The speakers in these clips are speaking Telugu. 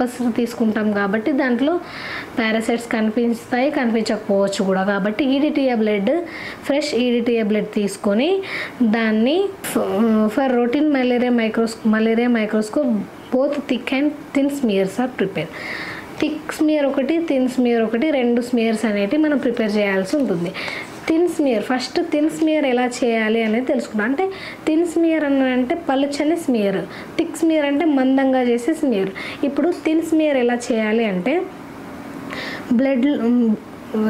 పర్పస్ తీసుకుంటాం కాబట్టి దాంట్లో పారాసైట్స్ కనిపిస్తాయి, కనిపించకపోవచ్చు కూడా. కాబట్టి EDTA blood, fresh EDTA blood తీసుకొని దాన్ని for routine malaria microscope both thick and thin smears are prepare. Thick smear ఒకటి, థిన్ స్మియర్ ఒకటి, 2 స్మియర్స్ అనేవి మనం ప్రిపేర్ చేయాల్సి ఉంటుంది. Thin smear, first thin smear ఎలా చేయాలి అనేది తెలుసుకున్నాం. అంటే థిన్ స్మియర్ అంటే పలుచని స్మియర్, థిక్ స్మియర్ అంటే మందంగా చేసే స్మియర్. ఇప్పుడు థిన్ స్మియర్ ఎలా చేయాలి అంటే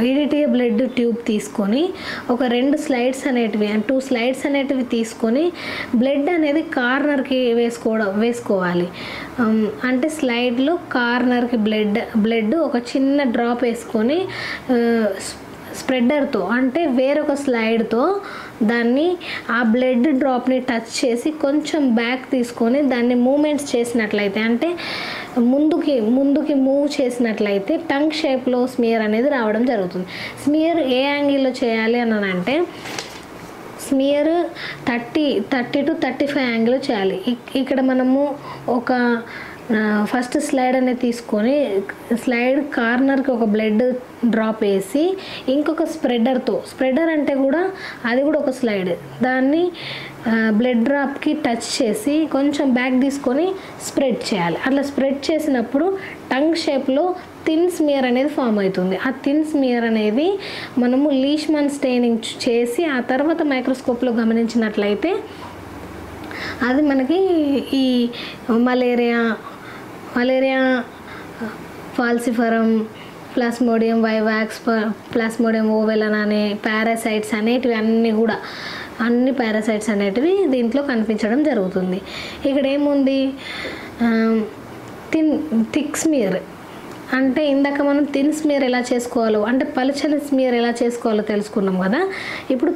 ఈడిటిఏ బ్లడ్ ట్యూబ్ తీసుకొని ఒక 2 స్లైడ్స్ అనేటివి 2 స్లైడ్స్ అనేటివి తీసుకొని బ్లడ్ అనేది కార్నర్కి వేసుకోవాలి. అంటే స్లైడ్లో కార్నర్కి బ్లడ్ ఒక చిన్న డ్రాప్ వేసుకొని స్ప్రెడర్తో అంటే వేరొక స్లైడ్తో దాన్ని ఆ బ్లడ్ డ్రాప్ని టచ్ చేసి కొంచెం బ్యాక్ తీసుకొని దాన్ని మూమెంట్స్ చేసినట్లయితే, అంటే ముందుకి మూవ్ చేసినట్లయితే టంగ్ షేప్లో స్మియర్ అనేది రావడం జరుగుతుంది. స్మియర్ ఏ యాంగిల్లో చేయాలి అని అంటే స్మియర్ 30 to 35 యాంగిల్ చేయాలి. ఇక్కడ మనము ఒక ఫస్ట్ స్లైడ్ అనేది తీసుకొని స్లైడ్ కార్నర్కి ఒక బ్లడ్ డ్రాప్ వేసి ఇంకొక స్ప్రెడర్ అంటే కూడా అది కూడా ఒక స్లైడ్, దాన్ని బ్లడ్ డ్రాప్కి టచ్ చేసి కొంచెం బ్యాక్ తీసుకొని స్ప్రెడ్ చేయాలి. అట్లా స్ప్రెడ్ చేసినప్పుడు టంగ్ షేప్లో థిన్ స్మియర్ అనేది ఫామ్ అవుతుంది. ఆ థిన్ స్మియర్ అనేది మనము లీష్మన్ స్టెయినింగ్ చేసి ఆ తర్వాత మైక్రోస్కోప్లో గమనించినట్లయితే అది మనకి ఈ మలేరియా ఫాల్సిఫరం, ప్లాస్మోడియం వైవాక్స్, ప్లాస్మోడియం ఓవెలన్ అనే పారాసైట్స్ అనేటివి అన్ని పారాసైట్స్ అనేటివి దీంట్లో కనిపించడం జరుగుతుంది. ఇక్కడ ఏముంది, థిక్ స్మియర్ అంటే ఇందాక మనం థిన్ స్మియర్ ఎలా చేసుకోవాలో అంటే పలుచని స్మియర్ ఎలా చేసుకోవాలో తెలుసుకున్నాం కదా. ఇప్పుడు